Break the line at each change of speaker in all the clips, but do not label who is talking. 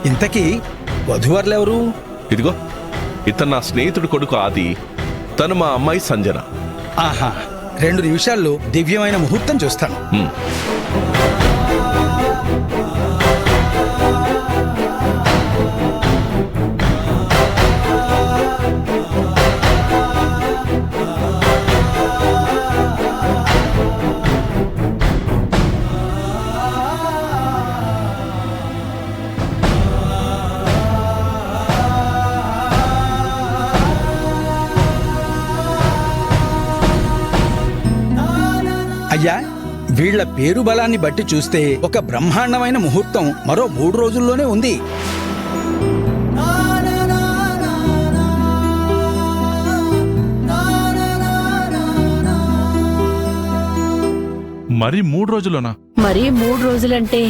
ఇంతకీ వధువర్లెవరు?
ఇదిగో ఇతను నా స్నేహితుడి కొడుకు ఆది, తను మా అమ్మాయి సంజన.
ఆహా, 2 నిమిషాల్లో దివ్యమైన ముహూర్తం చూస్తాను. అయ్యా, వీళ్ల పేరు బలాన్ని బట్టి చూస్తే ఒక బ్రహ్మాండమైన ముహూర్తం మరో 3 రోజుల్లోనే ఉంది.
మరి 3 రోజుల్లోనా?
మరి 3 రోజులంటే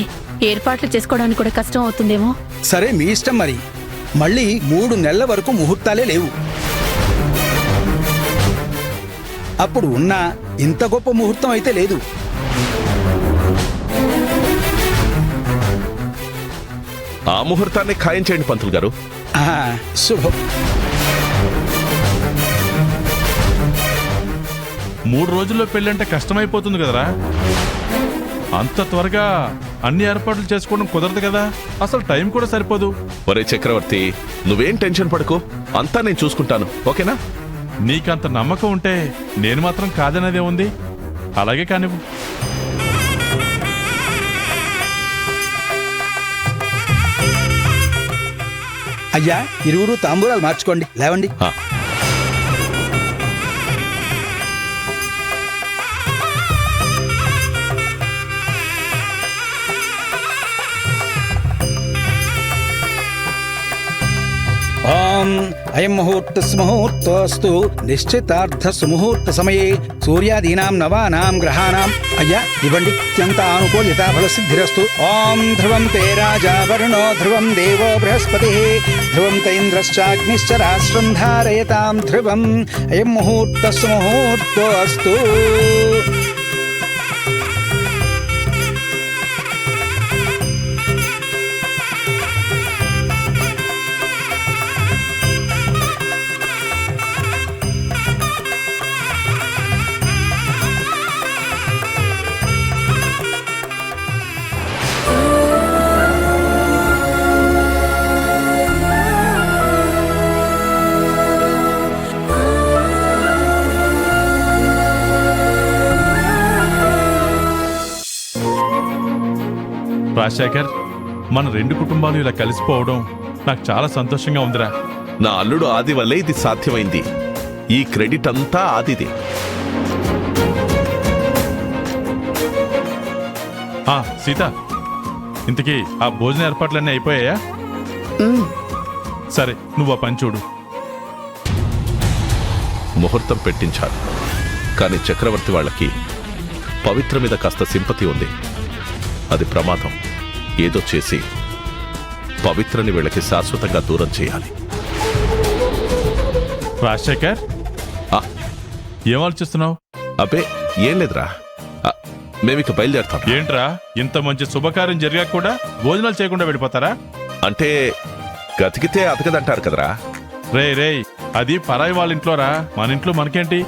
ఏర్పాట్లు చేసుకోవడానికి కూడా కష్టం అవుతుందేమో.
సరే, మీ ఇష్టం. మరి మళ్ళీ 3 నెలల వరకు ముహూర్తాలే లేవు. అప్పుడు ఉన్న ఇంత గొప్ప ముహూర్తం అయితే లేదు.
ఆ ముహూర్తాన్ని ఖాయం చేయండి పంతులు గారు.
శుభం.
3 రోజుల్లో పెళ్ళంటే కష్టమైపోతుంది కదరా. అంత త్వరగా అన్ని ఏర్పాట్లు చేసుకోవడం కుదరదు కదా. అసలు టైం కూడా సరిపోదు.
ఒరే చక్రవర్తి, నువ్వేం టెన్షన్ పడుకో, అంతా నేను చూసుకుంటాను, ఓకేనా?
నీకంత నమ్మకం ఉంటే నేను మాత్రం కాదనేదే ఉంది. అలాగే కానివ్వు.
అయ్యా, ఇరువురు తాంబూలాలు మార్చుకోండి. లేవండి. అయం ముహూర్త సుముహూర్తోస్తు నిశ్చితార్థ సుముహూర్త సమయే సూర్యాదీనాం నవానాం గ్రహాణాం. అయ్యా, ఇవ్వండి. అత్యంత అనుకూల్యత ఫల సిద్ధిరస్తు. ఓం ధ్రువం తే రాజా వరుణో ధ్రువం దేవో బృహస్పతి ధ్రువం తైంద్రశ్చాగ్నిశ్చ రాష్ట్రం ధారయతాం ధ్రువం. అయం ముహూర్త సుముహూర్తోస్తు.
రాజశేఖర్, మన 2 కుటుంబాలు ఇలా కలిసిపోవడం నాకు చాలా సంతోషంగా ఉందిరా.
నా అల్లుడు ఆది వల్లే ఇది సాధ్యమైంది. ఈ క్రెడిట్ అంతా ఆదిదే.
సీత, ఇంతకీ ఆ భోజన ఏర్పాట్లన్నీ అయిపోయాయా? సరే, నువ్వు ఆ పని చూడు.
ముహూర్తం పెట్టించారు, కానీ చక్రవర్తి వాళ్ళకి పవిత్ర మీద కాస్త సింపతి ఉంది. అది ప్రమాదం. ఏదో చేసి పవిత్రని వీళ్ళకి శాశ్వతంగా దూరం చేయాలి.
రాజశేఖర్, ఏం ఆలోచిస్తున్నావు?
అబ్బే, ఏం లేదురా. మేమిక బయలుదేరుతాం.
ఏంట్రా, ఇంత మంచి శుభకార్యం జరిగాక కూడా భోజనాలు చేయకుండా వెళ్ళిపోతారా?
అంటే గతికితే అతకదంటారు కదరా.
రేయ్, అది పరాయి వాళ్ళ ఇంట్లోరా. మన ఇంట్లో మనకేంటి?